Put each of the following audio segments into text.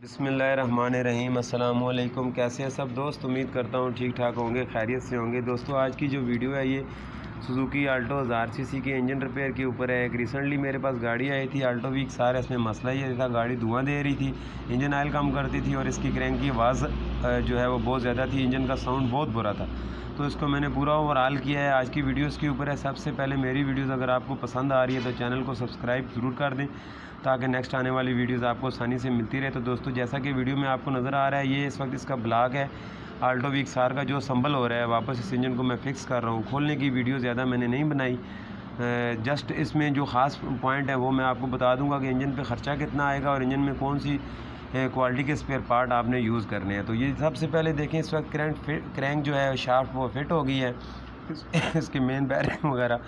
बिस्मिल्लाहिर्रहमानिर्रहीम। अस्सलामु अलैकुम। कैसे हैं सब दोस्त? उम्मीद करता हूँ ठीक ठाक होंगे, खैरियत से होंगे। दोस्तों, आज की जो वीडियो है ये सुजुकी आल्टो 1000 सीसी के इंजन रिपेयर के ऊपर है। एक रिसेंटली मेरे पास गाड़ी आई थी आल्टो वीक सार। इसमें मसला ये था, गाड़ी धुआं दे रही थी, इंजन ऑयल कम करती थी और इसकी क्रैंक की आवाज़ जो है वो बहुत ज़्यादा थी, इंजन का साउंड बहुत बुरा था। तो इसको मैंने पूरा ओवरऑल किया है। आज की वीडियोस के ऊपर है। सबसे पहले मेरी वीडियोस अगर आपको पसंद आ रही है तो चैनल को सब्सक्राइब ज़रूर कर दें ताकि नेक्स्ट आने वाली वीडियोस आपको आसानी से मिलती रहे। तो दोस्तों, जैसा कि वीडियो में आपको नज़र आ रहा है, ये इस वक्त इसका ब्लॉक है आल्टो वीक सार का जो संभल हो रहा है। वापस इस इंजन को मैं फ़िक्स कर रहा हूँ। खोलने की वीडियो ज़्यादा मैंने नहीं बनाई, जस्ट इसमें जो ख़ास पॉइंट है वो मैं आपको बता दूंगा कि इंजन पे ख़र्चा कितना आएगा और इंजन में कौन सी क्वालिटी के स्पेयर पार्ट आपने यूज़ करने हैं। तो ये सबसे पहले देखें, इस वक्त क्रैंक जो है शाफ्ट वो फिट हो गई है, इसके मेन बैरिंग वगैरह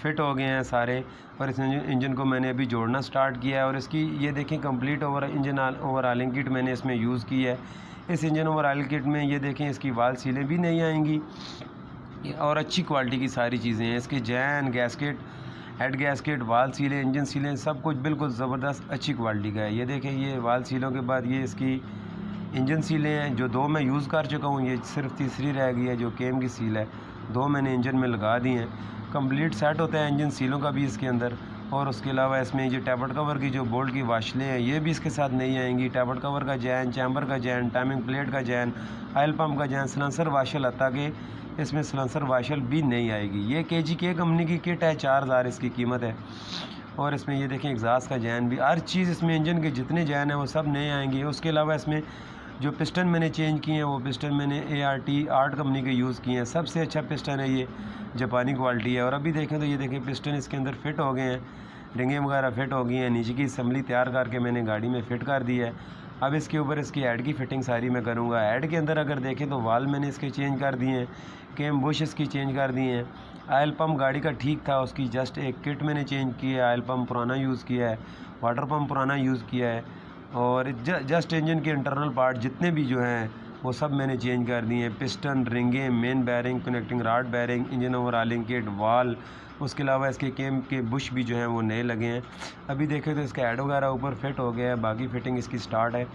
फिट हो गए हैं सारे। और इस इंजन को मैंने अभी जोड़ना स्टार्ट किया है और इसकी ये देखें कंप्लीट इंजन ओवरऑलिंग किट मैंने इसमें यूज़ की है। इस इंजन ओवरऑल किट में ये देखें इसकी वाल सीलें भी नहीं आएंगी और अच्छी क्वालिटी की सारी चीज़ें हैं। इसके जैन, गैस्केट, हेड गैस्केट, वाल सीलें, इंजन सीलें, सब कुछ बिल्कुल ज़बरदस्त अच्छी क्वालिटी का है। ये देखें, ये वाल सीलों के बाद ये इसकी इंजन सीलें हैं जो दो मैं यूज़ कर चुका हूँ, ये सिर्फ तीसरी रह गई है जो केम की सील है। दो मैंने इंजन में लगा दी हैं। कंप्लीट सेट होता है इंजन सीलों का भी इसके अंदर। और उसके अलावा इसमें ये टैबलेट कवर की जो बोल्ट की वाशलें हैं ये भी इसके साथ नहीं आएंगी। टैबलेट कवर का जैन, चैम्बर का जैन, टाइमिंग प्लेट का जैन, ऑयल पम्प का जैन, सलेंसर वाशल, आता कि इसमें सलेंसर वाशल भी नहीं आएगी। ये KGK कंपनी की किट है, 4000 इसकी कीमत है। और इसमें ये देखें एग्जास्ट का जैन भी, हर चीज़ इसमें इंजन के जितने जैन हैं वो सब नहीं आएंगे। उसके अलावा इसमें जो पिस्टन मैंने चेंज किए हैं वो पिस्टन मैंने ART कंपनी के यूज़ किए हैं। सबसे अच्छा पिस्टन है ये, जापानी क्वालिटी है। और अभी देखें तो ये देखें पिस्टन इसके अंदर फिट हो गए हैं, रिंगें वगैरह फिट हो गई हैं। नीचे की असम्बली तैयार करके मैंने गाड़ी में फ़िट कर दी है। अब इसके ऊपर इसकी हेड की फ़िटिंग सारी मैं करूँगा। हेड के अंदर अगर देखें तो वाल मैंने इसके चेंज कर दिए हैं, केम बुश इसकी चेंज कर दिए हैं। ऑयल पम्प गाड़ी का ठीक था, उसकी जस्ट एक किट मैंने चेंज की है। ऑयल पम्प पुराना यूज़ किया है, वाटर पम्प पुराना यूज़ किया है। और जस्ट इंजन के इंटरनल पार्ट जितने भी जो हैं वो सब मैंने चेंज कर दिए हैं। पिस्टन, रिंगें, main bearing, connecting rod bearing, engine overhauling kit, valve, उसके अलावा इसके केम के बुश भी जो हैं वो नए लगे हैं। अभी देखें तो इसका हेड वगैरह ऊपर फिट हो गया है, बाकी फ़िटिंग इसकी स्टार्ट है।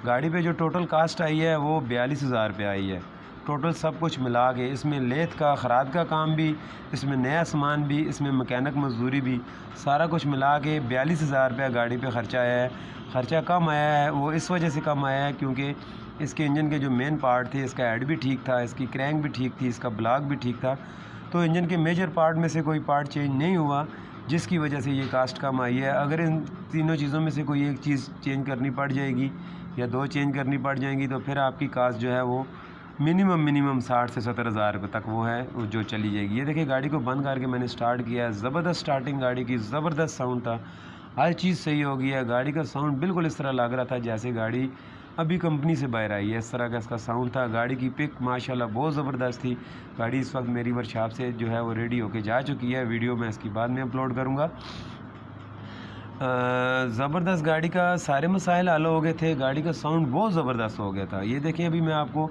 गाड़ी पे जो टोटल कास्ट आई है वो 42,000 रुपये आई है टोटल, सब कुछ मिला के। इसमें लेथ का, खराद का काम भी, इसमें नया सामान भी, इसमें मैकेनिक मजदूरी भी, सारा कुछ मिला के 42,000 रुपया गाड़ी पे ख़र्चा आया है। ख़र्चा कम आया है, वो इस वजह से कम आया है क्योंकि इसके इंजन के जो मेन पार्ट थे, इसका हेड भी ठीक था, इसकी क्रैंक भी ठीक थी, इसका ब्लॉक भी ठीक था। तो इंजन के मेजर पार्ट में से कोई पार्ट चेंज नहीं हुआ, जिसकी वजह से ये कास्ट कम आई है। अगर इन तीनों चीज़ों में से कोई एक चीज़ चेंज करनी पड़ जाएगी या दो चेंज करनी पड़ जाएंगी तो फिर आपकी कास्ट जो है वो मिनिमम 60 से 70,000 रुपये तक वो है वो जो चली जाएगी। ये देखिए, गाड़ी को बंद करके मैंने स्टार्ट किया है। ज़बरदस्त स्टार्टिंग गाड़ी की, ज़बरदस्त साउंड था, हर चीज़ सही हो गई है। गाड़ी का साउंड बिल्कुल इस तरह लग रहा था जैसे गाड़ी अभी कंपनी से बाहर आई है, इस तरह का इसका साउंड था। गाड़ी की पिक माशाल्लाह बहुत ज़बरदस्त थी। गाड़ी इस वक्त मेरी वर्कशॉप से जो है वो रेडी होके जा चुकी है। वीडियो मैं इसकी बाद में अपलोड करूँगा। ज़बरदस्त गाड़ी का सारे मसाइल हल हो गए थे, गाड़ी का साउंड बहुत ज़बरदस्त हो गया था। ये देखें, अभी मैं आपको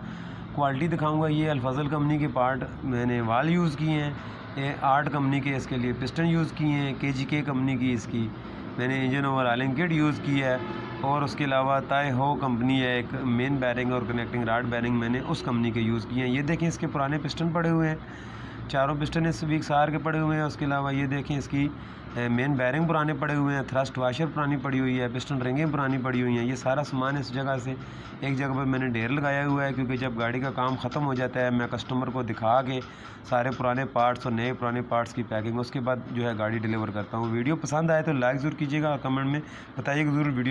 क्वालिटी दिखाऊंगा। ये अल्फाजल कंपनी के पार्ट मैंने वाल यूज़ किए हैं, आर्ट कंपनी के इसके लिए पिस्टन यूज़ किए हैं, KGK कंपनी की इसकी मैंने इंजन ओवरऑलिंग किट यूज़ की है। और उसके अलावा ताई हो कंपनी है एक, मेन बैरिंग और कनेक्टिंग रॉड बैरिंग मैंने उस कंपनी के यूज़ किए हैं। ये देखें, इसके पुराने पिस्टन पड़े हुए हैं, चारों पिस्टन इस वीक सार के पड़े हुए हैं। उसके अलावा ये देखें, इसकी मेन बैरिंग पुराने पड़े हुए हैं, थ्रस्ट वाशर पुरानी पड़ी हुई है, पिस्टन रिंगें पुरानी पड़ी हुई हैं। ये सारा सामान इस जगह से एक जगह पर मैंने ढेर लगाया हुआ है क्योंकि जब गाड़ी का काम ख़त्म हो जाता है मैं कस्टमर को दिखा के सारे पुराने पार्ट्स और नए पुराने पार्ट्स की पैकिंग उसके बाद जो है गाड़ी डिलीवर करता हूँ। वीडियो पसंद आए तो लाइक ज़रूर कीजिएगा और कमेंट में बताइएगा ज़रूर वीडियो